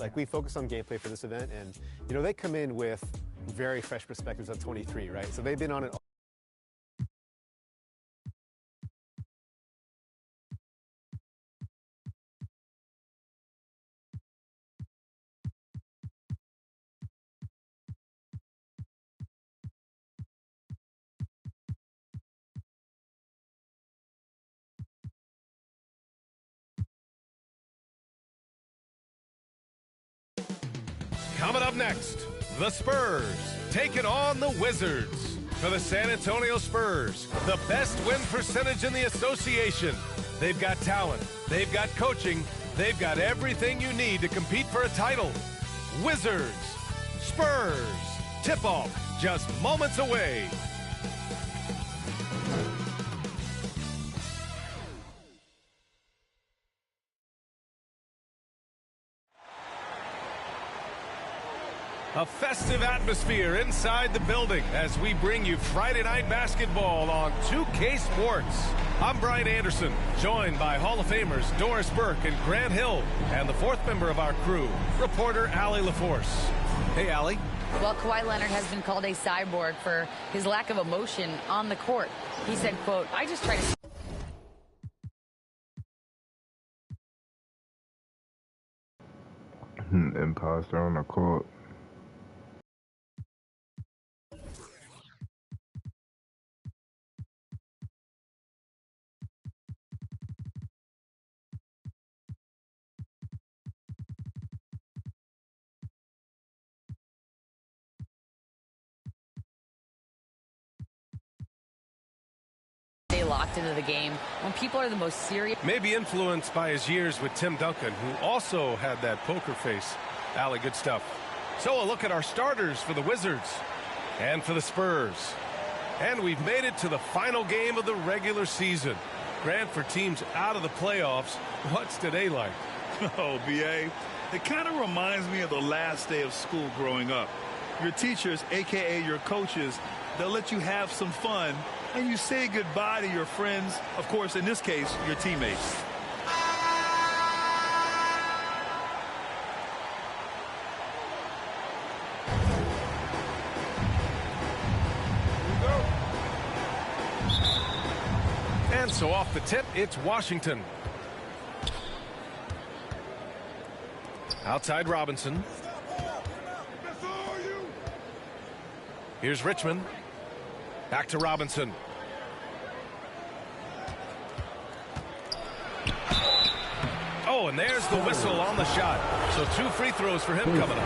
Like, we focus on gameplay for this event, and, you know, they come in with very fresh perspectives on 23, right? So they've been on it. Coming up next, the Spurs taking on the Wizards. For the San Antonio Spurs, the best win percentage in the association. They've got talent, they've got coaching, they've got everything you need to compete for a title. Wizards, Spurs, tip-off just moments away. A festive atmosphere inside the building as we bring you Friday Night Basketball on 2K Sports. I'm Brian Anderson, joined by Hall of Famers Doris Burke and Grant Hill, and the fourth member of our crew, reporter Allie LaForce. Hey, Allie. Well, Kawhi Leonard has been called a cyborg for his lack of emotion on the court. He said, quote, "I just try to..." Imposter on the court. Locked into the game when people are the most serious. Maybe influenced by his years with Tim Duncan, who also had that poker face. Allie, good stuff. So a look at our starters for the Wizards and for the Spurs. And we've made it to the final game of the regular season. Grant, for teams out of the playoffs, what's today like? Oh, B.A., it kind of reminds me of the last day of school growing up. Your teachers, a.k.a. your coaches, they'll let you have some fun, and you say goodbye to your friends, of course, in this case, your teammates. And so off the tip, it's Washington. Outside Robinson. Here's Richmond. Back to Robinson. Oh, and there's the whistle on the shot. So 2 free throws for him coming up.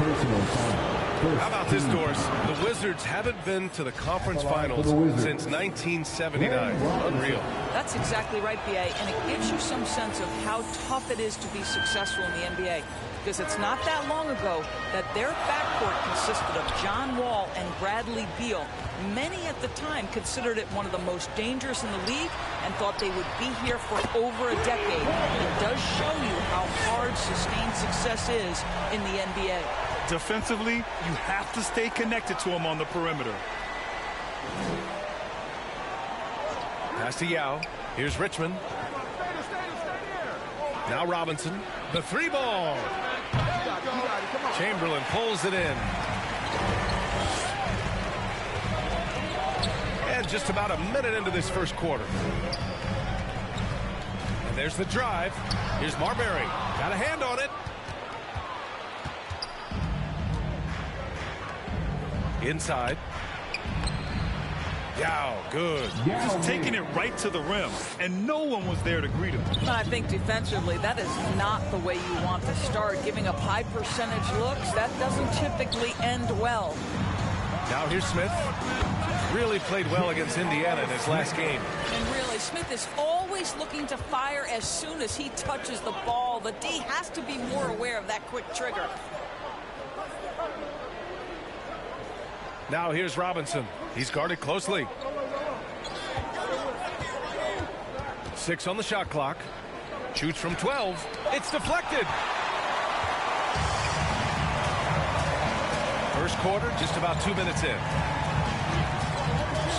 How about this, Doris? The Wizards haven't been to the conference finals since 1979. Unreal. That's exactly right, B.A., and it gives you some sense of how tough it is to be successful in the NBA. Because it's not that long ago that their backcourt consisted of John Wall and Bradley Beal. Many at the time considered it one of the most dangerous in the league and thought they would be here for over a decade. It does show you how hard sustained success is in the NBA. Defensively, you have to stay connected to him on the perimeter. Pass to Yao. Here's Richmond. Now Robinson. The 3-ball. Chamberlain pulls it in. And just about a minute into this first quarter. And there's the drive. Here's Marbury. Got a hand on it. Inside. Yao, good. Just taking it right to the rim, and no one was there to greet him. I think defensively, that is not the way you want to start. Giving up high percentage looks, that doesn't typically end well. Now here's Smith. Really played well against Indiana in his last game. And really, Smith is always looking to fire as soon as he touches the ball. The D has to be more aware of that quick trigger. Now here's Robinson. He's guarded closely. 6 on the shot clock. Shoots from 12. It's deflected. First quarter, just about 2 minutes in.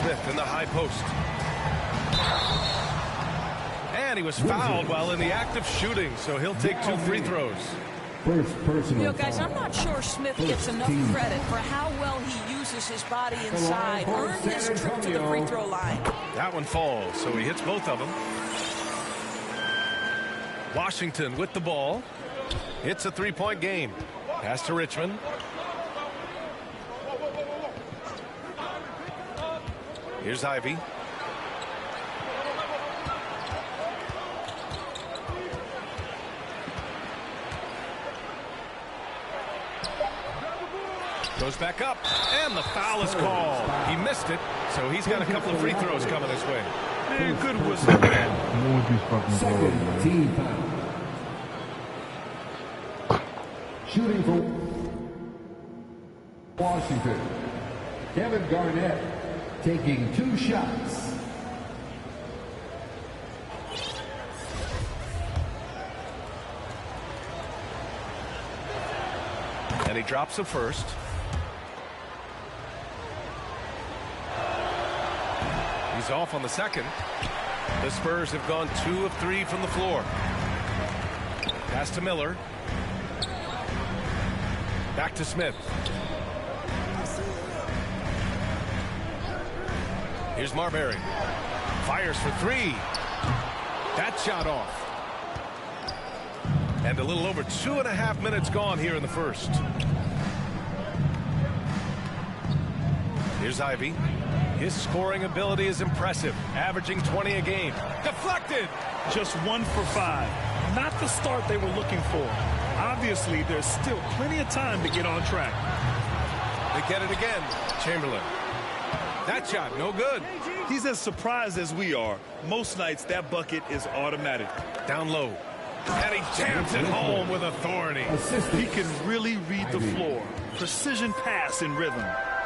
Smith in the high post. And he was fouled while in the act of shooting, so he'll take 2 free throws. First personal You know, guys, I'm not sure Smith gets enough credit for how well he uses his body inside, earned his trip to the free throw line. That one falls, so he hits both of them. Washington with the ball. It's a three-point game. Pass to Richmond. Here's Ivey. Goes back up, and the foul is called. He missed it, so he's got a couple of free throws coming his way. Man, good whistle, man. Move these fucking balls, man. Team foul. Shooting for Washington. Kevin Garnett taking 2 shots. And he drops the first. He's off on the second. The Spurs have gone 2 of 3 from the floor. Pass to Miller. Back to Smith. Here's Marbury. Fires for 3. That shot off. And a little over 2.5 minutes gone here in the first. Here's Ivey. His scoring ability is impressive, averaging 20 a game. Deflected! Just 1 for 5. Not the start they were looking for. Obviously, there's still plenty of time to get on track. They get it again. Chamberlain. That shot, no good. He's as surprised as we are. Most nights, that bucket is automatic. Down low. And he jams it home with authority. He can really read the floor. Precision pass in rhythm.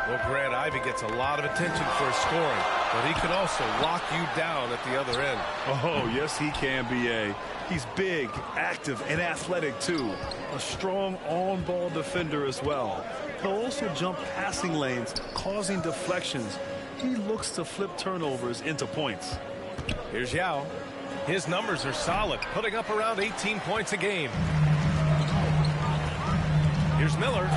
Well, Grant, Ivey gets a lot of attention for his scoring, but he can also lock you down at the other end. Oh, yes, he can, B.A. He's big, active, and athletic, too. A strong on-ball defender as well. He'll also jump passing lanes, causing deflections. He looks to flip turnovers into points. Here's Yao. His numbers are solid, putting up around 18 points a game. Here's Miller.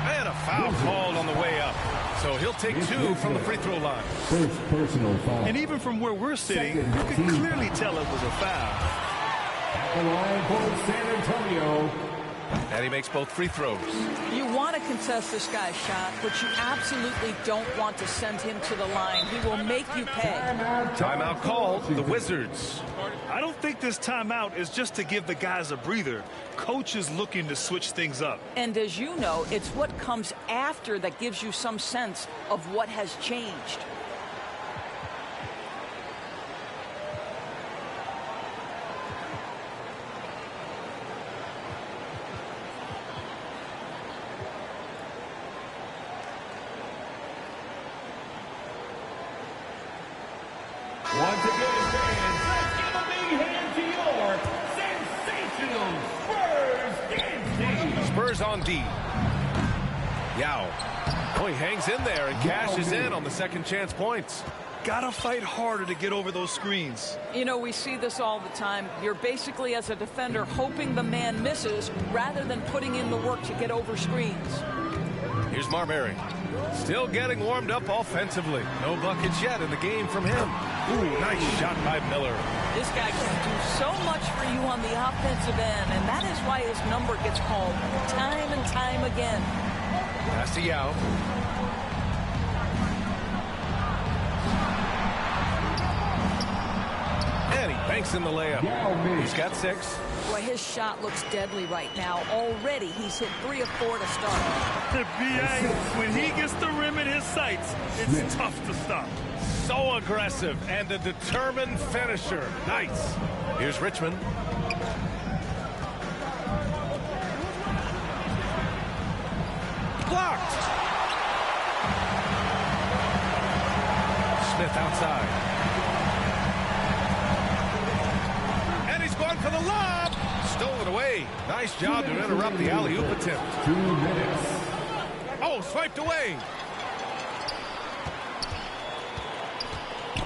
And a foul called on the way up. So he'll take 2 from the free throw line. First personal foul. And even from where we're sitting, you can clearly tell it was a foul. At the line for San Antonio. And he makes both free throws. You want to contest this guy's shot, but you absolutely don't want to send him to the line. He will make you pay. Timeout called. The Wizards. I don't think this timeout is just to give the guys a breather. Coach is looking to switch things up. And as you know, it's what comes after that gives you some sense of what has changed. Once again, fans, let's give a big hand to your sensational Spurs dance team. Spurs on D. Yao. Oh, he hangs in there and cashes in on the second chance points. Gotta fight harder to get over those screens. You know, we see this all the time. You're basically, as a defender, hoping the man misses rather than putting in the work to get over screens. Here's Marbury. Still getting warmed up offensively. No buckets yet in the game from him. Ooh, nice shot by Miller. This guy can do so much for you on the offensive end, and that is why his number gets called time and time again. Pass to Yao. And he banks in the layup. He's got 6. Boy, his shot looks deadly right now. Already, he's hit 3 of 4 to start. B.A., when he gets the rim in his sights, it's tough to stop. So aggressive and a determined finisher. Nice. Here's Richmond. Blocked. Smith outside. And he's going for the lob. Stolen away. Nice job to interrupt the alley-oop attempt. 2 minutes. Oh, swiped away.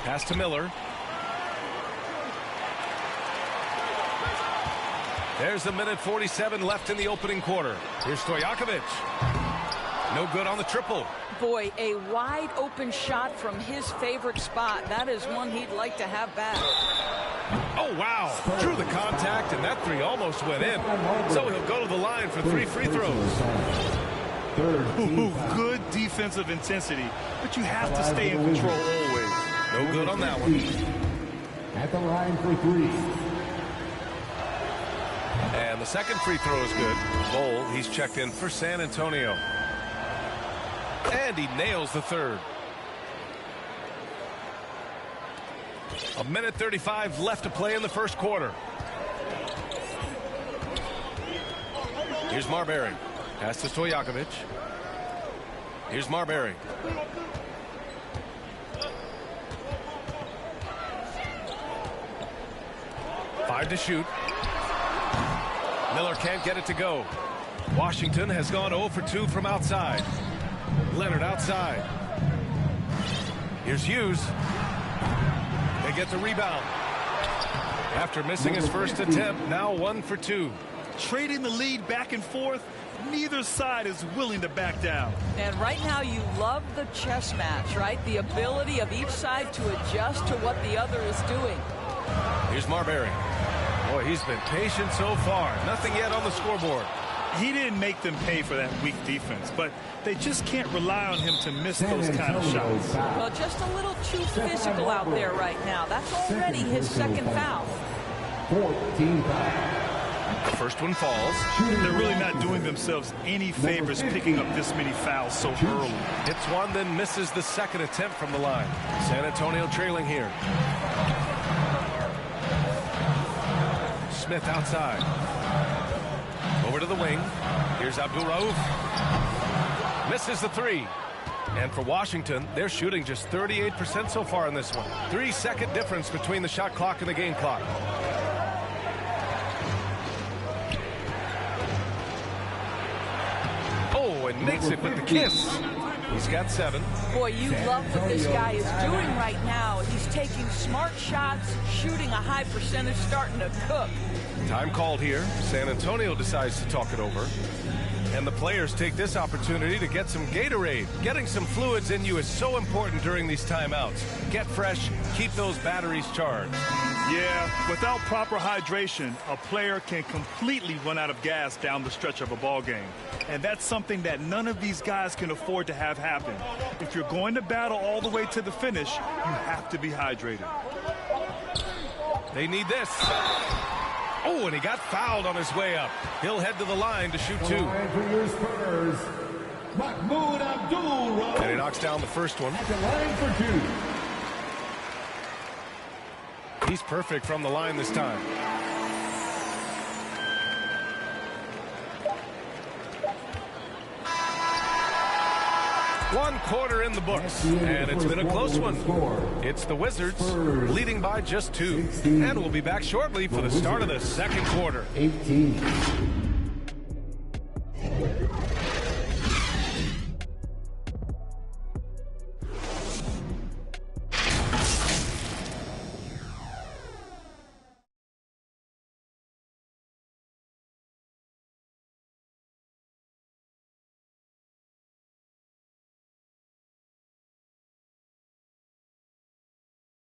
Pass to Miller. There's a minute 47 left in the opening quarter. Here's Stojakovic. No good on the triple. Boy, a wide open shot from his favorite spot. That is one he'd like to have back. Oh, wow. Drew the contact, and that three almost went in. So he'll go to the line for 3 free throws. Ooh, good defensive intensity, but you have to stay in control always. No good on that one. At the line for 3. And the second free throw is good. Bowl, he's checked in for San Antonio. And he nails the third. A minute 35 left to play in the first quarter. Here's Marbury. Pass to Stojakovic. Here's Marbury. Five to shoot. Miller can't get it to go. Washington has gone 0 for 2 from outside. Leonard outside. Here's Hughes. They get the rebound. After missing his first attempt, now 1 for 2. Trading the lead back and forth, neither side is willing to back down. And right now you love the chess match, right? The ability of each side to adjust to what the other is doing. Here's Marbury. Boy, he's been patient so far. Nothing yet on the scoreboard. He didn't make them pay for that weak defense, but they just can't rely on him to miss those kind of shots. Well, just a little too physical out there right now. That's already his second foul. 14 fouls. The first one falls. They're really not doing themselves any favors picking up this many fouls so early. Hits one, then misses the second attempt from the line. San Antonio trailing here. Smith outside. Over to the wing. Here's Abdul Rauf. Misses the three. And for Washington, they're shooting just 38% so far in this one. 3-second difference between the shot clock and the game clock. Oh, and makes it with the kiss. He's got 7. Boy, you love what this guy is doing right now. He's taking smart shots, shooting a high percentage, starting to cook. Time called here. San Antonio decides to talk it over. And the players take this opportunity to get some Gatorade. Getting some fluids in you is so important during these timeouts. Get fresh, keep those batteries charged. Yeah, without proper hydration, a player can completely run out of gas down the stretch of a ball game. And that's something that none of these guys can afford to have happen. If you're going to battle all the way to the finish, you have to be hydrated. They need this. Oh, and he got fouled on his way up. He'll head to the line to shoot 2. And he knocks down the first one. At the line for 2. He's perfect from the line this time. One quarter in the books, and it's been a close one. It's the Wizards leading by just 2. And we'll be back shortly for the start of the second quarter. 18.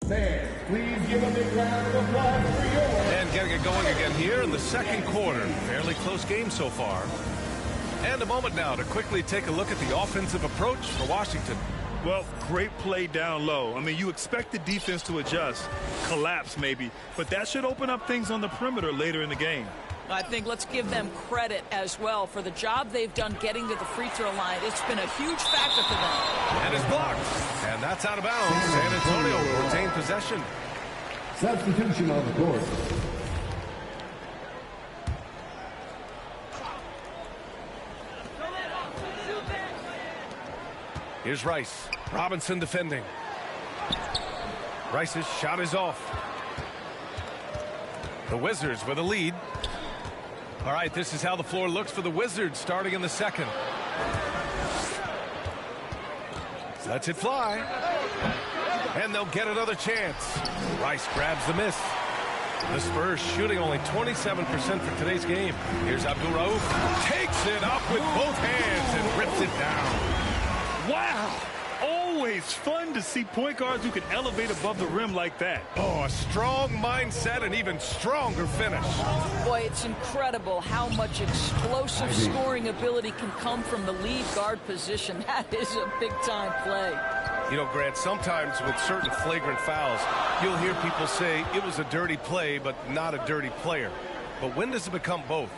Fans, please give a big round of applause for yours. And getting it going again here in the second quarter. Fairly close game so far. And a moment now to quickly take a look at the offensive approach for Washington. Well, great play down low. I mean, you expect the defense to adjust, collapse maybe, but that should open up things on the perimeter later in the game. I think let's give them credit as well for the job they've done getting to the free throw line. It's been a huge factor for them. And it's blocked. And that's out of bounds. San Antonio will retain possession. Substitution on the court. Here's Rice. Robinson defending. Rice's shot is off. The Wizards with a lead. All right, this is how the floor looks for the Wizards starting in the second. Lets it fly. And they'll get another chance. Rice grabs the miss. The Spurs shooting only 27% for today's game. Here's Abdul-Rauf. Takes it up with both hands and rips it down. Wow. Always fun to see point guards who can elevate above the rim like that. Oh, a strong mindset and even stronger finish. Boy, it's incredible how much explosive scoring ability can come from the lead guard position. That is a big-time play. You know, Grant, sometimes with certain flagrant fouls, you'll hear people say it was a dirty play, but not a dirty player. But when does it become both?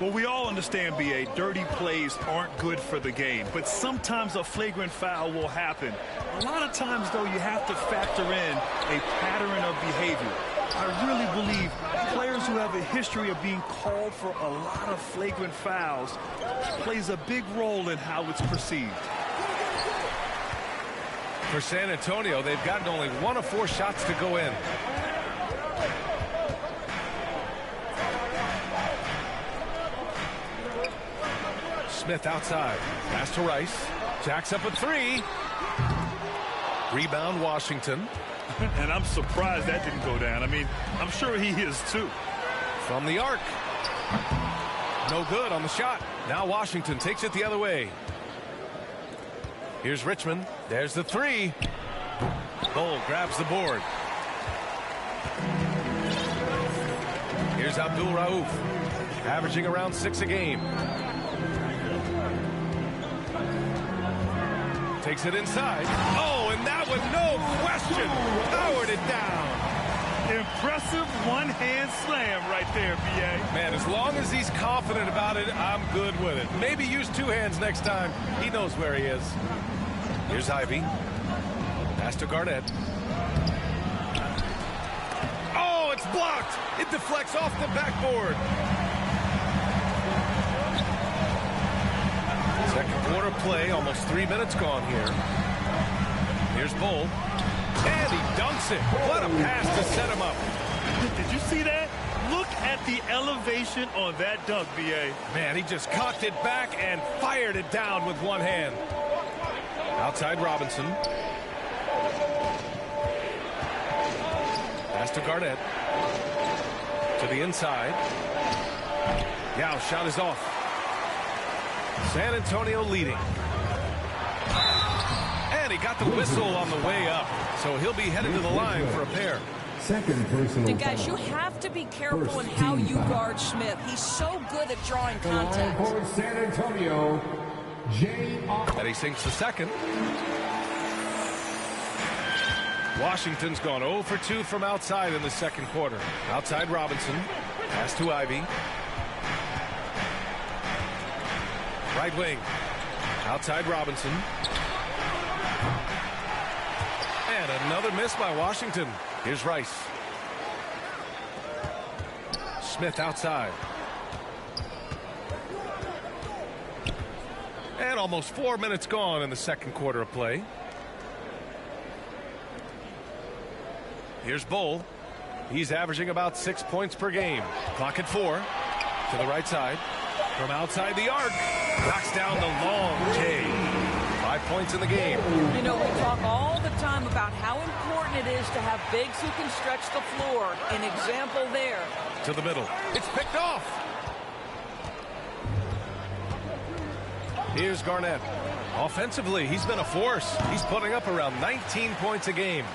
Well, we all understand, B.A., dirty plays aren't good for the game, but sometimes a flagrant foul will happen. A lot of times, though, you have to factor in a pattern of behavior. I really believe players who have a history of being called for a lot of flagrant fouls plays a big role in how it's perceived. For San Antonio, they've gotten only 1 of 4 shots to go in. Smith outside. Pass to Rice. Jacks up a 3. Rebound Washington. And I'm surprised that didn't go down. I mean, I'm sure he is too. From the arc. No good on the shot. Now Washington takes it the other way. Here's Richmond. There's the 3. Bull grabs the board. Here's Abdul-Rauf. Averaging around 6 a game. Takes it inside. Oh, and that one, no question, powered it down. Impressive one-hand slam right there, B.A. Man, as long as he's confident about it, I'm good with it. Maybe use 2 hands next time. He knows where he is. Here's Ivey. Pass to Garnett. Oh, it's blocked. It deflects off the backboard. Second quarter play, almost 3 minutes gone here. Here's Bull. And he dunks it. What a pass to set him up. Did you see that? Look at the elevation on that dunk, B.A. Man, he just cocked it back and fired it down with 1 hand. Outside Robinson. Pass to Garnett. To the inside. Yao shot is off. San Antonio leading. And he got the whistle on the way up. So he'll be headed to the line for a pair. Second personal And guys, you have to be careful in how you guard Smith. He's so good at drawing contact. for San Antonio, And he sinks the second. Washington's gone 0 for 2 from outside in the second quarter. Outside Robinson. Pass to Ivey. Right wing. Outside Robinson. And another miss by Washington. Here's Rice. Smith outside. And almost 4 minutes gone in the second quarter of play. Here's Bull. He's averaging about 6 points per game. Clock at 4. To the right side. From outside the arc. Knocks down the long J. 5 points in the game. You know, we talk all the time about how important it is to have bigs who can stretch the floor. An example there. To the middle. It's picked off. Here's Garnett. Offensively, he's been a force. He's putting up around 19 points a game.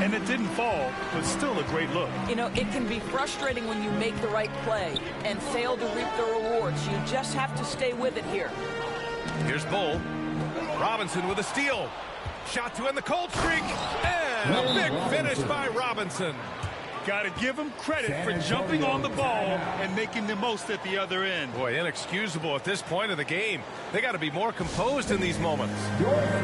And it didn't fall, but still a great look. You know, it can be frustrating when you make the right play and fail to reap the rewards. You just have to stay with it here. Here's Bull. Robinson with a steal. Shot to end the cold streak. And a big finish by Robinson. Got to give him credit for jumping on the ball and making the most at the other end. Boy, inexcusable at this point of the game. They got to be more composed in these moments.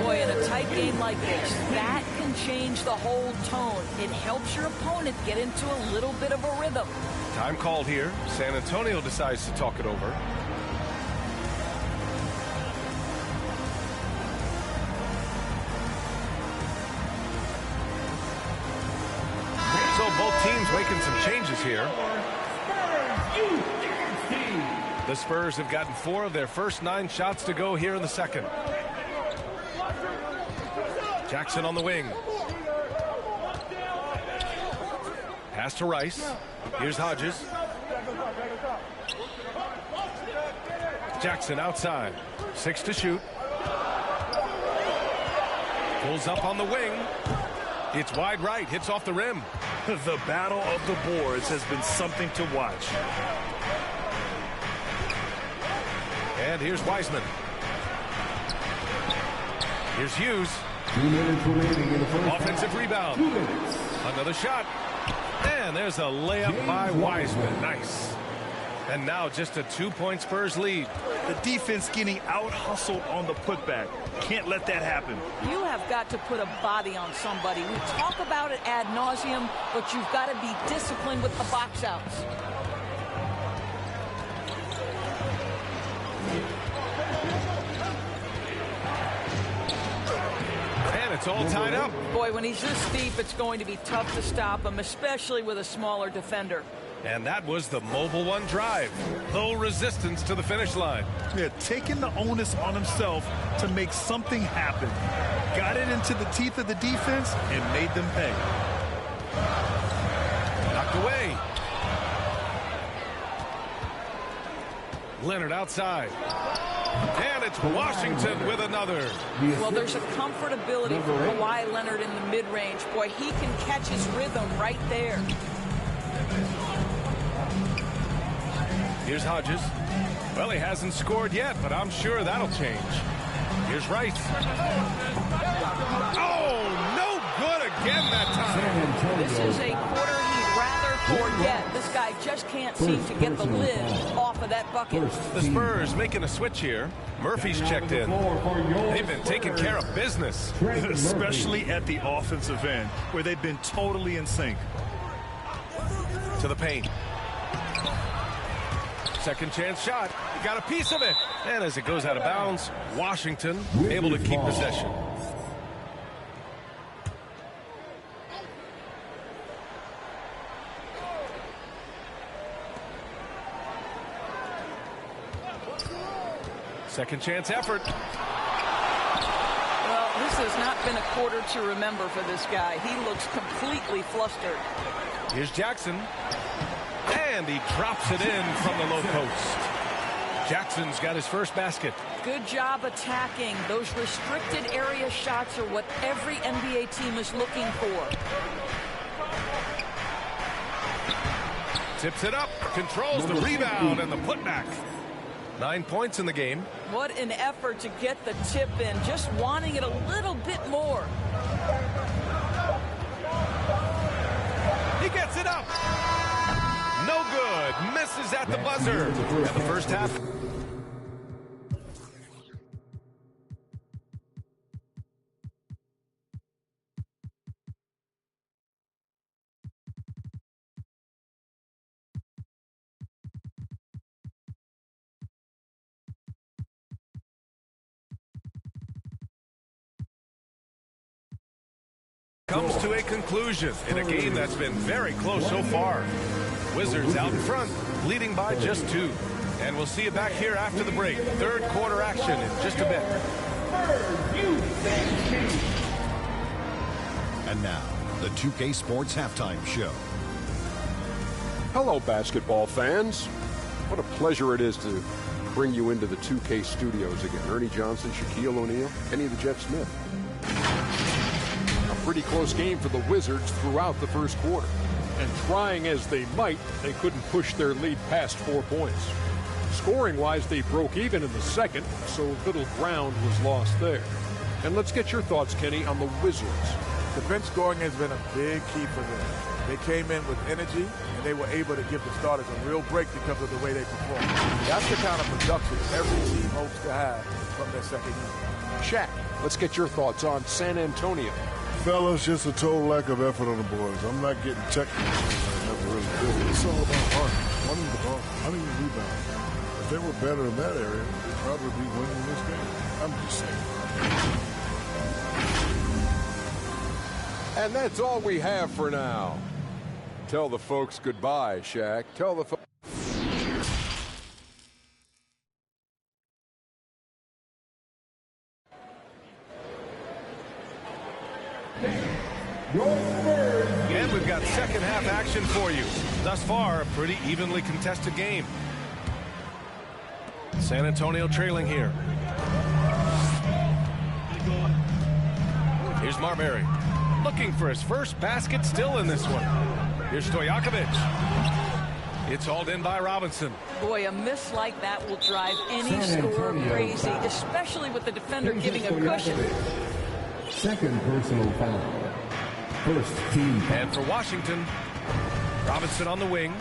Boy, in a tight game like this, that can change the whole tone. It helps your opponent get into a little bit of a rhythm. Time called here. San Antonio decides to talk it over. So both teams making some changes here. The Spurs have gotten 4 of their first 9 shots to go here in the second. Jackson on the wing. Pass to Rice. Here's Hodges. Jackson outside. 6 to shoot. Pulls up on the wing. It's wide right. Hits off the rim. The battle of the boards has been something to watch. And here's Wiseman. Here's Hughes. 2 minutes remaining in the first half. Offensive rebound. 2 minutes. Another shot. And there's a layup by Wiseman. Nice. And now just a 2-point Spurs lead. The defense getting out-hustled on the putback. Can't let that happen. You have got to put a body on somebody. We talk about it ad nauseum, but you've got to be disciplined with the box outs. And it's all tied up. Boy, when he's this deep, it's going to be tough to stop him, especially with a smaller defender. And that was the Mobile One drive. Low resistance to the finish line. Yeah, taking the onus on himself to make something happen. Got it into the teeth of the defense and made them pay. Knocked away. Leonard outside. And it's Washington with another. Well, there's a comfortability for Kawhi Leonard in the mid-range. Boy, he can catch his rhythm right there. Here's Hodges. Well, he hasn't scored yet, but I'm sure that'll change. Here's Rice. Oh, no good again that time. This is a quarter he'd rather forget. This guy just can't seem to get the lid off of that bucket. The Spurs making a switch here. Murphy's checked in. They've been taking care of business. Especially at the offensive end, where they've been totally in sync. To the paint. Second chance shot. He got a piece of it. And as it goes out of bounds, Washington able to keep possession. Second chance effort. Well, this has not been a quarter to remember for this guy. He looks completely flustered. Here's Jackson. And he drops it in from the low post. Jackson's got his first basket. Good job attacking. Those restricted area shots are what every NBA team is looking for. Tips it up, controls the rebound and the putback. 9 points in the game. What an effort to get the tip in, just wanting it a little bit more. He gets it up. No good. Misses at the buzzer. And the first half. Comes to a conclusion in a game that's been very close so far. Wizards out in front, leading by just 2. And we'll see you back here after the break. Third quarter action in just a bit. And now, the 2K Sports Halftime Show. Hello, basketball fans. What a pleasure it is to bring you into the 2K studios again. Ernie Johnson, Shaquille O'Neal, Kenny the Jet Smith. A pretty close game for the Wizards throughout the first quarter. And trying as they might, they couldn't push their lead past 4 points. Scoring-wise, they broke even in the second, so little ground was lost there. And let's get your thoughts, Kenny, on the Wizards. The bench scoring has been a big key for them. They came in with energy, and they were able to give the starters a real break because of the way they performed. That's the kind of production every team hopes to have from their second unit. Shaq, let's get your thoughts on San Antonio. Fellas, just a total lack of effort on the boards. I'm not getting technical. I never really did. It's all about heart. Running the ball, running the rebound. If they were better in that area, they'd probably be winning this game. I'm just saying. And that's all we have for now. Tell the folks goodbye, Shaq. Tell the folks. And we've got got second half action for you. Thus far, a pretty evenly contested game. San Antonio trailing here. Here's Marbury, looking for his first basket still in this one. Here's Stojakovic. It's hauled in by Robinson. Boy, a miss like that will drive any scorer crazy, especially with the defender giving a cushion. Second personal foul. First team foul. And for Washington, Robinson on the wing.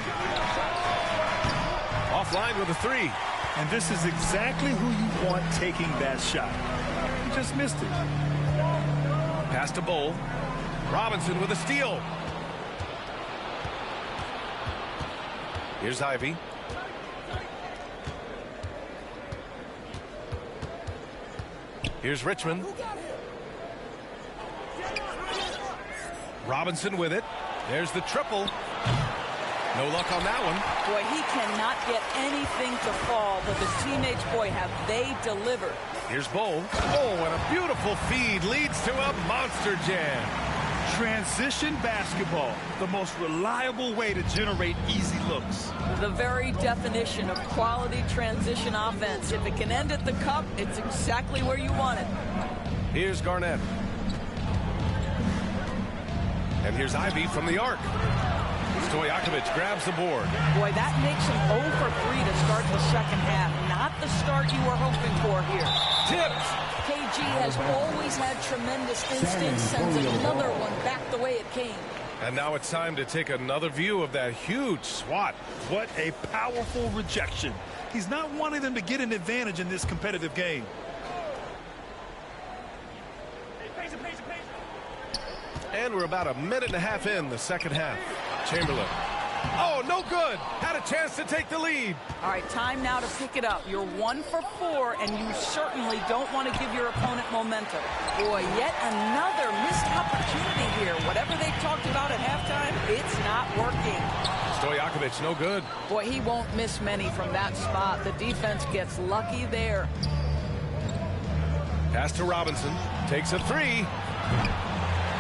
Offline with a three. And this is exactly who you want taking that shot. He just missed it. Pass to Bull. Robinson with a steal. Here's Ivey. Here's Richmond. Robinson with it. There's the triple. No luck on that one. Boy, he cannot get anything to fall, but the teammates, boy, have they delivered. Here's Bull. Oh, and a beautiful feed leads to a monster jam. Transition basketball, the most reliable way to generate easy looks. The very definition of quality transition offense. If it can end at the cup, it's exactly where you want it. Here's Garnett. And here's Ivey from the arc. Stojakovic grabs the board. Boy, that makes him 0 for 3 to start the second half. Not the start you were hoping for here. Tipped. KG has always had tremendous instincts, sends another one back the way it came. And now it's time to take another view of that huge swat. What a powerful rejection. He's not wanting them to get an advantage in this competitive game. And we're about a minute and a half in the second half. Chamberlain. Oh, no good. Had a chance to take the lead. All right, time now to pick it up. You're 1 for 4, and you certainly don't want to give your opponent momentum. Boy, yet another missed opportunity here. Whatever they talked about at halftime, it's not working. Stojakovic, no good. Boy, he won't miss many from that spot. The defense gets lucky there. Pass to Robinson. Takes a three.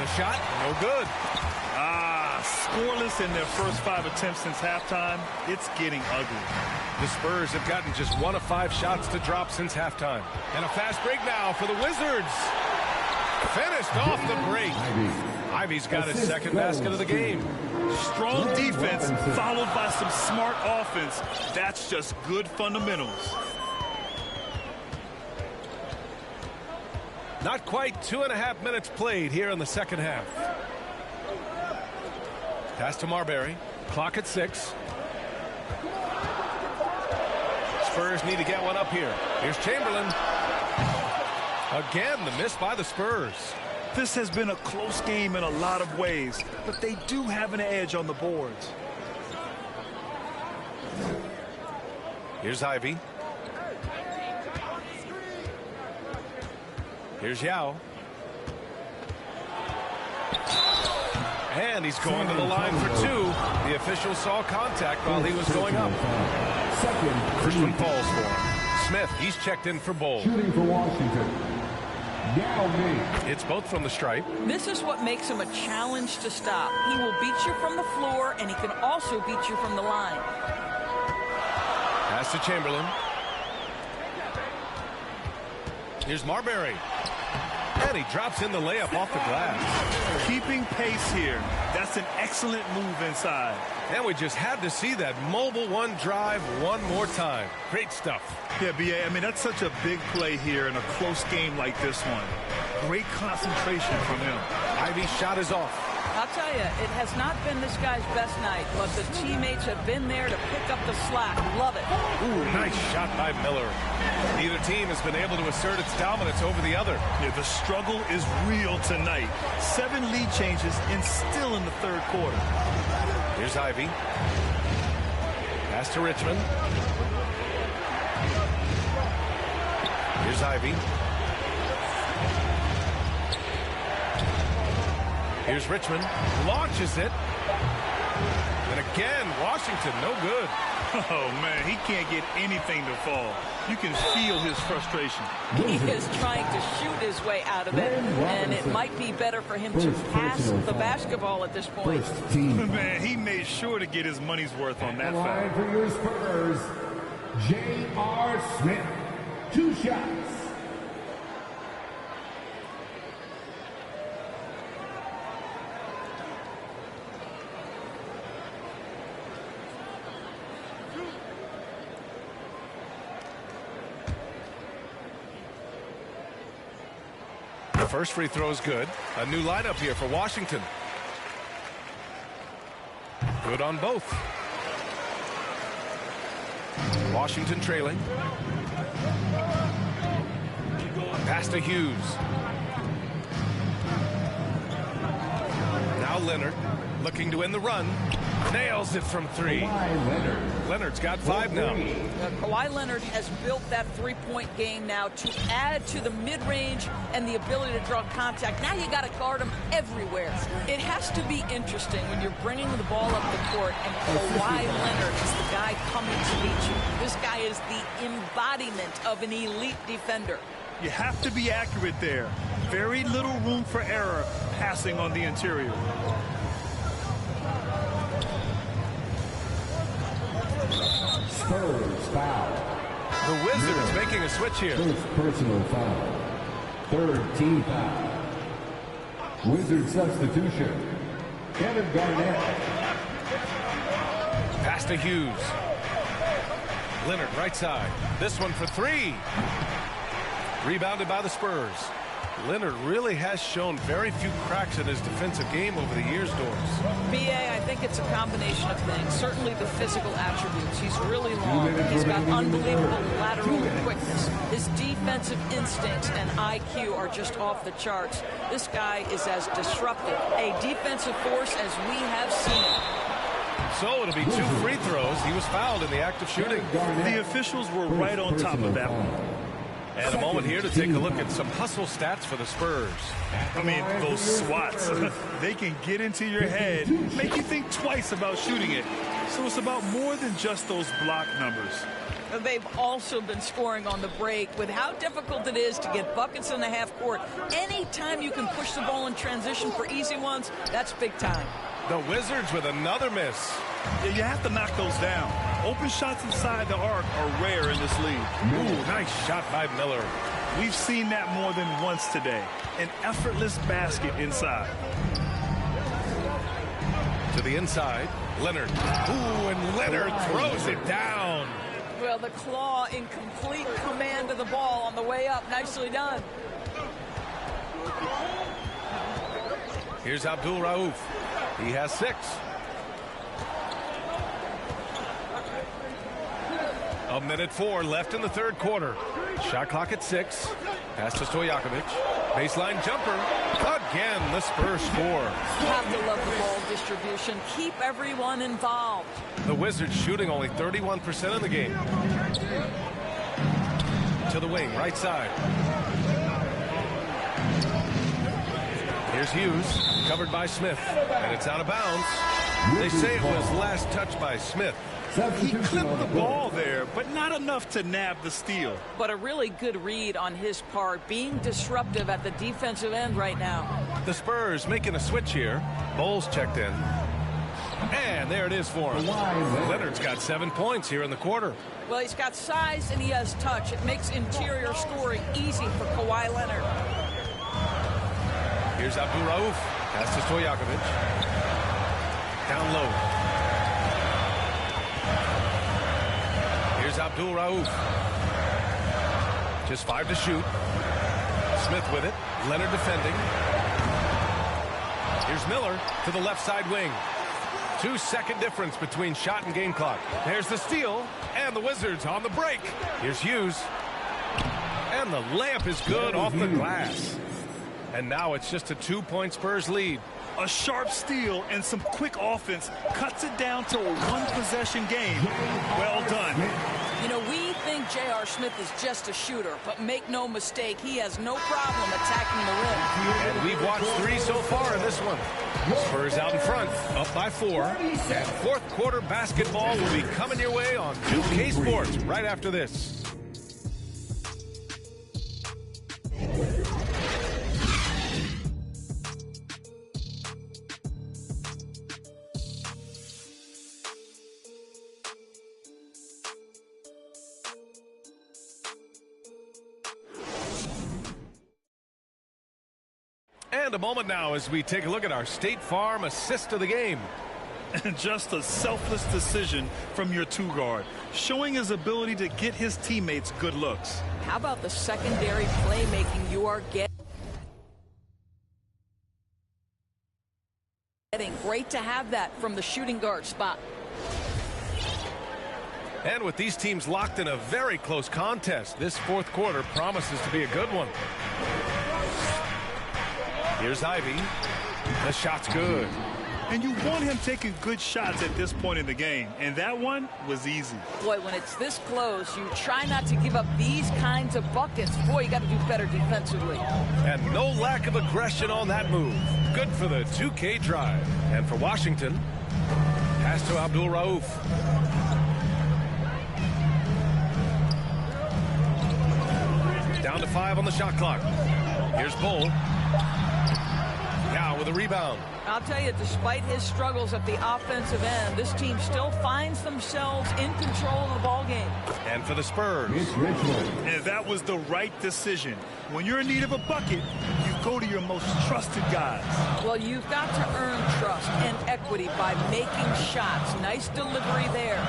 The shot, no good. Scoreless in their first 5 attempts since halftime. It's getting ugly. The Spurs have gotten just 1 of 5 shots to drop since halftime. And a fast break now for the Wizards. Finished off the break. Ivey's got his second basket of the game. Strong defense followed by some smart offense. That's just good fundamentals. Not quite 2.5 minutes played here in the second half. Pass to Marbury. Clock at 6. Spurs need to get one up here. Here's Chamberlain. Again, the miss by the Spurs. This has been a close game in a lot of ways, but they do have an edge on the boards. Here's Ivey. Here's Yao. And he's going to the line for 2. The official saw contact while he was going up. First one falls for him. Smith, he's checked in for Bull. Shooting for Washington. It's both from the stripe. This is what makes him a challenge to stop. He will beat you from the floor, and he can also beat you from the line. Pass to Chamberlain. Here's Marbury. And he drops in the layup off the glass. Keeping pace here. That's an excellent move inside. And we just had to see that mobile one drive one more time. Great stuff. Yeah, B.A., I mean, that's such a big play here in a close game like this one. Great concentration from him. Ivey's shot is off. I'll tell you, it has not been this guy's best night, but the teammates have been there to pick up the slack. Love it. Ooh, nice shot by Miller. Neither team has been able to assert its dominance over the other. Yeah, the struggle is real tonight. 7 lead changes and still in the third quarter. Here's Ivey. Pass to Richmond. Here's Ivey. Here's Richmond. Launches it. And again, Washington Washington, no good. Oh, man, he can't get anything to fall. You can feel his frustration. He is trying to shoot his way out of it, and it might be better for him to pass the basketball at this point. Man, he made sure to get his money's worth on that foul. For your Spurs, J.R. Smith, 2 shots. The first free throw is good. A new lineup here for Washington. Good on both. Washington trailing. Pass to Hughes. Now Leonard looking to win the run. Nails it from 3. Leonard's got 5 now. Kawhi Leonard has built that three-point game now to add to the mid-range and the ability to draw contact. Now you got to guard him everywhere. It has to be interesting when you're bringing the ball up the court and Kawhi Leonard is the guy coming to meet you. This guy is the embodiment of an elite defender. You have to be accurate there. Very little room for error passing on the interior. Spurs foul. The Wizards making a switch here. First personal foul. Third team foul. Wizard substitution. Kevin Garnett. Pass to Hughes. Leonard right side. This one for 3. Rebounded by the Spurs. Leonard really has shown very few cracks in his defensive game over the years, Doris. BA, I think it's a combination of things. Certainly the physical attributes. He's really long. He's got unbelievable lateral quickness. His defensive instincts and IQ are just off the charts. This guy is as disruptive a defensive force as we have seen. So it'll be 2 free throws. He was fouled in the act of shooting. The officials were right on top of that one. And a moment here to take a look at some hustle stats for the Spurs. I mean, those swats, they can get into your head, make you think twice about shooting it. So it's about more than just those block numbers. They've also been scoring on the break. With how difficult it is to get buckets in the half court, anytime you can push the ball in transition for easy ones, that's big time. The Wizards with another miss. Yeah, you have to knock those down. Open shots inside the arc are rare in this league. Ooh, nice shot by Miller. We've seen that more than once today. An effortless basket inside. To the inside, Leonard. Ooh, and Leonard throws it down. Well, the claw in complete command of the ball on the way up. Nicely done. Here's Abdul Rauf. He has 6. A minute 4 left in the third quarter. Shot clock at 6. Pass to Stojakovic. Baseline jumper. Again, the Spurs score. Have to love the ball distribution. Keep everyone involved. The Wizards shooting only 31% in the game. To the wing, right side. Here's Hughes, covered by Smith, and it's out of bounds. They say it was last touched by Smith. He clipped the ball there, but not enough to nab the steal. But a really good read on his part, being disruptive at the defensive end right now. The Spurs making a switch here. Bowles checked in. And there it is for him. Leonard's got 7 points here in the quarter. Well, he's got size and he has touch. It makes interior scoring easy for Kawhi Leonard. Here's Abdul Rauf. Pass to Stojakovic. Down low. Here's Abdul Rauf. Just 5 to shoot. Smith with it. Leonard defending. Here's Miller to the left side wing. 2-second difference between shot and game clock. There's the steal, and the Wizards on the break. Here's Hughes. And the layup is good off the glass. And now it's just a 2-point Spurs lead. A sharp steal and some quick offense cuts it down to a one-possession game. Well done. You know, we think J.R. Smith is just a shooter, but make no mistake, he has no problem attacking the rim. And we've watched 3 so far in this one. Spurs out in front, up by 4. And fourth quarter basketball will be coming your way on 2K Sports right after this. And a moment now as we take a look at our State Farm assist of the game. And just a selfless decision from your 2-guard, showing his ability to get his teammates good looks. How about the secondary playmaking you are getting? Great to have that from the shooting guard spot. And with these teams locked in a very close contest, this fourth quarter promises to be a good one. Here's Ivey. The shot's good. And you want him taking good shots at this point in the game, and that one was easy. Boy, when it's this close, you try not to give up these kinds of buckets. Boy, you got to do better defensively. And no lack of aggression on that move. Good for the 2K drive. And for Washington, pass to Abdul-Rauf. Down to 5 on the shot clock. Here's Bull. Now with a rebound. I'll tell you, despite his struggles at the offensive end, this team still finds themselves in control of the ball game. And for the Spurs. And that was the right decision. When you're in need of a bucket, you go to your most trusted guys. Well, you've got to earn trust and equity by making shots. Nice delivery there.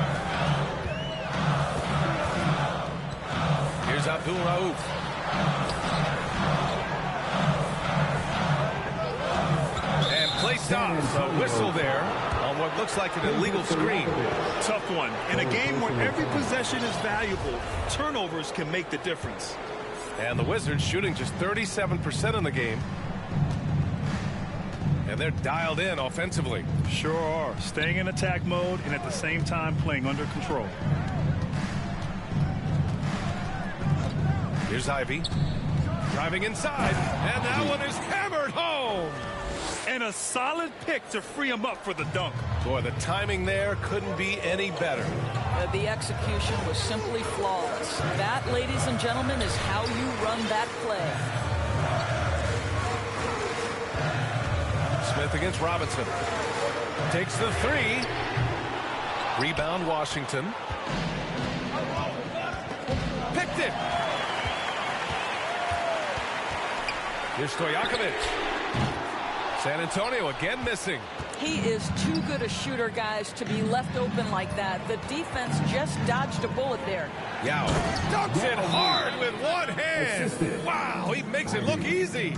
Here's Abdul-Rauf. Play stops. A whistle there on what looks like an illegal screen. Tough one. In a game where every possession is valuable, turnovers can make the difference. And the Wizards shooting just 37% in the game. And they're dialed in offensively. Sure are. Staying in attack mode and at the same time playing under control. Here's Ivey. Driving inside. And that one is hammered home. And a solid pick to free him up for the dunk. Boy, the timing there couldn't be any better. The execution was simply flawless. That, ladies and gentlemen, is how you run that play. Smith against Robinson. Takes the 3. Rebound Washington. Picked it. Here's Stojakovic. San Antonio again missing. He is too good a shooter, guys, to be left open like that. The defense just dodged a bullet there. Yao dunks it hard with one hand. Wow, he makes it look easy.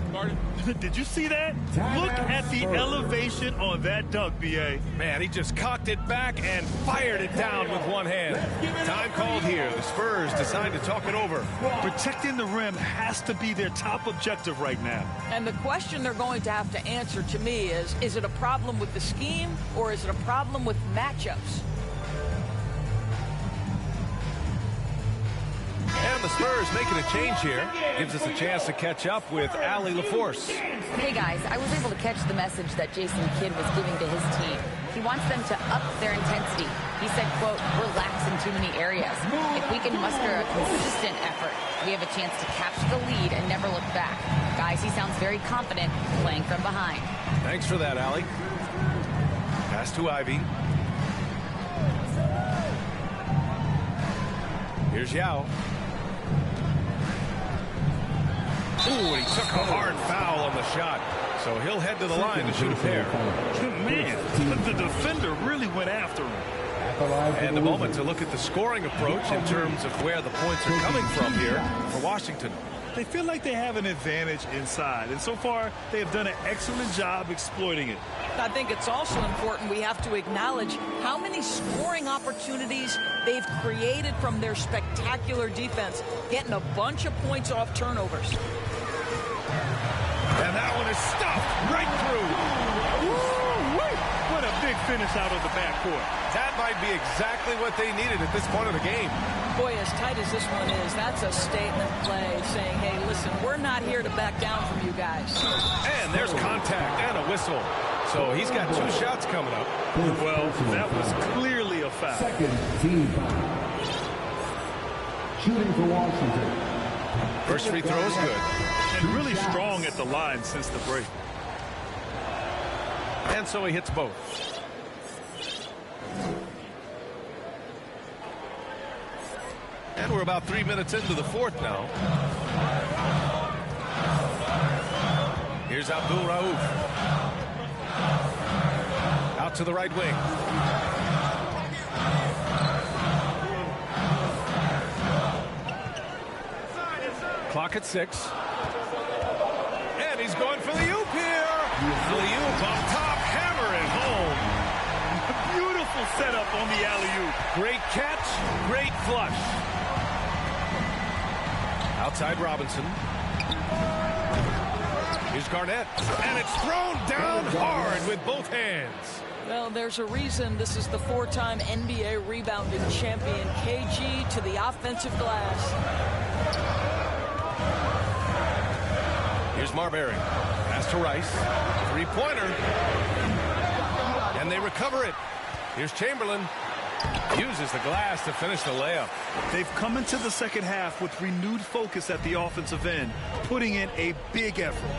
Did you see that? Look at the elevation on that dunk, B.A. Man, he just cocked it back and fired it down with one hand. Time called here. The Spurs decide to talk it over. Protecting the rim has to be their top objective right now. And the question they're going to have to answer to me is it a problem with the scheme or is it a problem with matchups? And the Spurs making a change here. Gives us a chance to catch up with Allie LaForce. Hey guys, I was able to catch the message that Jason Kidd was giving to his team. He wants them to up their intensity. He said, quote, relax in too many areas. If we can muster a consistent effort, we have a chance to capture the lead and never look back. Guys, he sounds very confident playing from behind. Thanks for that, Allie. Pass to Ivey. Here's Yao. Ooh, and he took a hard foul on the shot. So he'll head to the line to shoot a pair. Man, the defender really went after him. And a moment to look at the scoring approach in terms of where the points are coming from here for Washington. They feel like they have an advantage inside, and so far they have done an excellent job exploiting it. I think it's also important we have to acknowledge how many scoring opportunities they've created from their spectacular defense, getting a bunch of points off turnovers. And that one is stuffed right through. Woo-wee! What a big finish out of the backcourt. That might be exactly what they needed at this point of the game. Boy, as tight as this one is, that's a statement play saying, hey, listen, we're not here to back down from you guys. And there's contact and a whistle. So he's got 2 shots coming up. Well, that was clearly a foul. Second team foul. Shooting for Washington. First free throw is good. And really strong at the line since the break. And so he hits both. And we're about 3 minutes into the fourth now. Here's Abdul Rauf. Out to the right wing. Clock at 6. And he's going for the oop here. The oop on top, hammer it home. Beautiful setup on the alley-oop. Great catch, great flush. Outside Robinson. Here's Garnett. And it's thrown down hard with both hands. Well, there's a reason this is the 4-time NBA rebounding champion. KG to the offensive glass. Here's Marbury. Pass to Rice. 3-pointer. And they recover it. Here's Chamberlain. Uses the glass to finish the layup. They've come into the second half with renewed focus at the offensive end, putting in a big effort.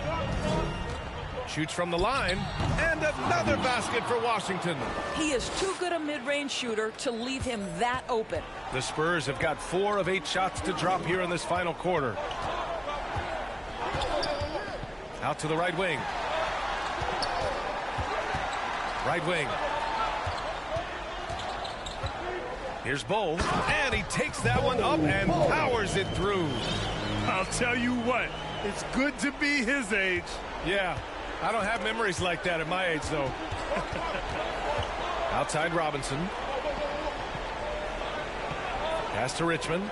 Shoots from the line, and another basket for Washington. He is too good a mid-range shooter to leave him that open. The Spurs have got 4 of 8 shots to drop here in this final quarter. Out to the right wing. Right wing. Here's Bull, and he takes that one up and powers it through. I'll tell you what, it's good to be his age. Yeah, I don't have memories like that at my age, though. Outside Robinson. Pass to Richmond.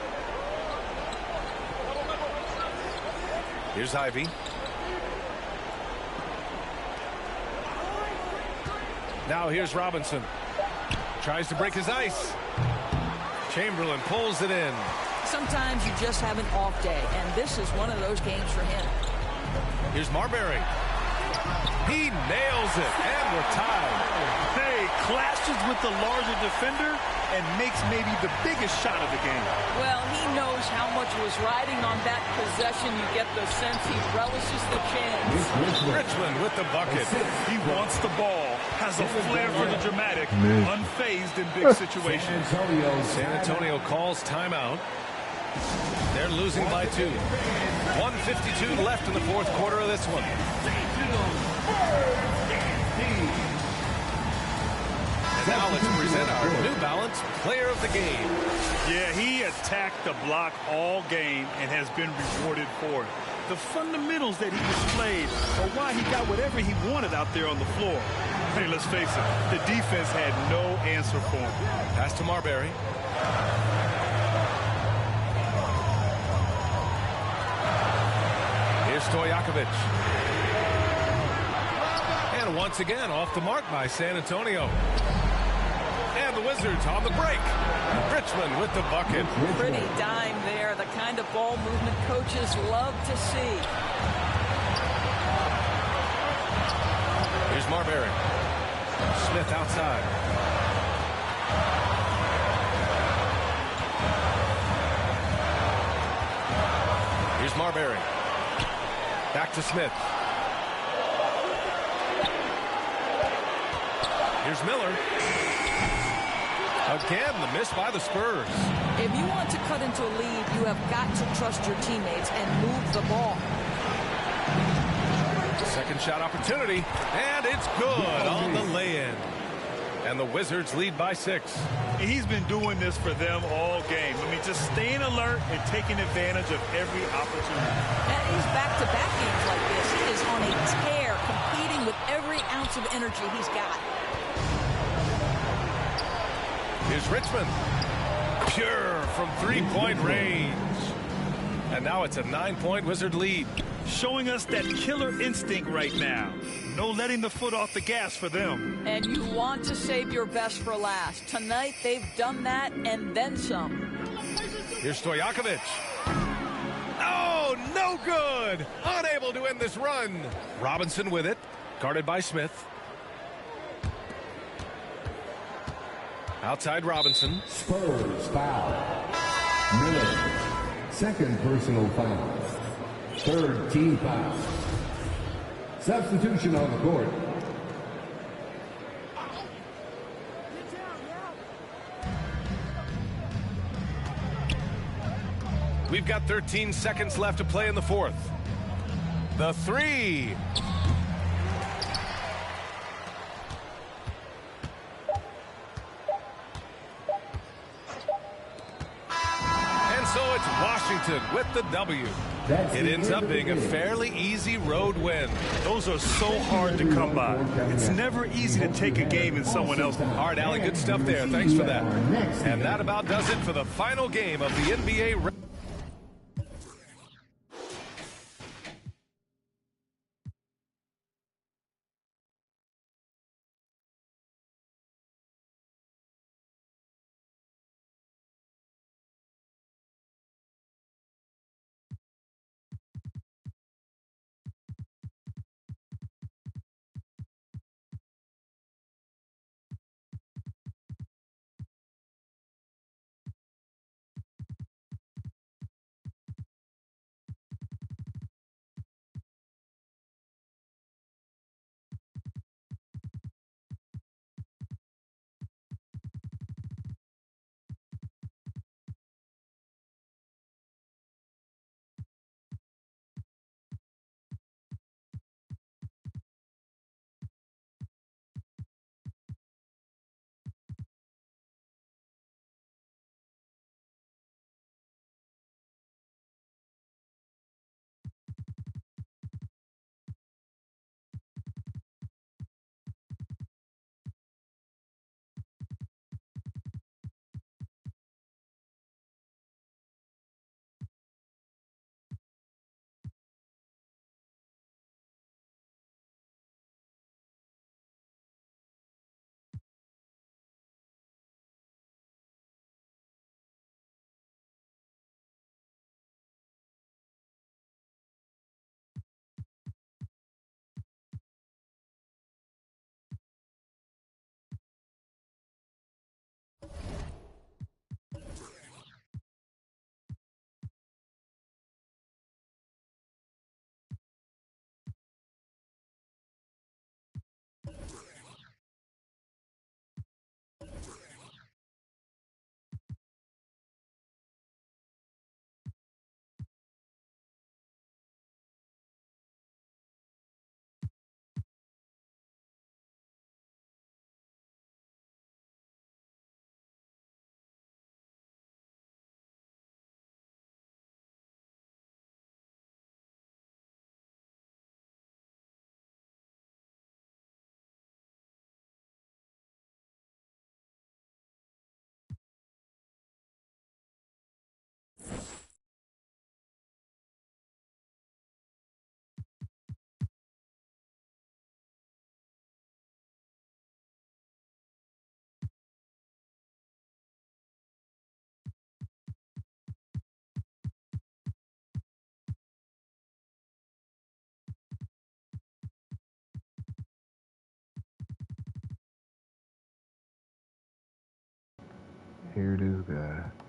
Here's Ivey. Now here's Robinson. Tries to break his ice. Chamberlain pulls it in. Sometimes you just have an off day, and this is one of those games for him. Here's Marbury. He nails it, and we're tied. Hey, clashes with the larger defender and makes maybe the biggest shot of the game. Well, he knows how much was riding on that possession. You get the sense he relishes the chance. Richmond with the bucket. He wants the ball, has a flair for the dramatic, unfazed in big situations. San Antonio calls timeout. They're losing by 2. 1:52 left in the fourth quarter of this one. And now let's present our New Balance Player of the Game. Yeah, he attacked the block all game and has been rewarded for it. The fundamentals that he displayed are why he got whatever he wanted out there on the floor. Hey, let's face it, the defense had no answer for him. Pass to Marbury. Here's Stojakovic. And once again, off the mark by San Antonio. And the Wizards on the break. Richmond with the bucket. Pretty dime there, the kind of ball movement coaches love to see. Here's Marbury. Smith outside. Here's Marbury. Back to Smith. Here's Miller. Again, the miss by the Spurs. If you want to cut into a lead, you have got to trust your teammates and move the ball. Second shot opportunity, and it's good on the lay-in. And the Wizards lead by 6. He's been doing this for them all game. I mean, just staying alert and taking advantage of every opportunity. And he's back-to-back games like this. He is on a tear, competing with every ounce of energy he's got. Here's Richmond. Pure from 3-point range. And now it's a 9-point Wizard lead. showing us that killer instinct right now. No letting the foot off the gas for them. And you want to save your best for last. Tonight, they've done that and then some. Here's Stojakovic. Oh, no good! Unable to end this run. Robinson with it, guarded by Smith. Outside Robinson. Spurs foul. Miller. Second personal foul. Third team foul. Substitution on the court. We've got 13 seconds left to play in the fourth. The three. And so it's Washington with the W. It ends up being a fairly easy road win. Those are so hard to come by. It's never easy to take a game in someone else's. All right, Allie, good stuff there. Thanks for that. And that about does it for the final game of the NBA. Here it is, guys.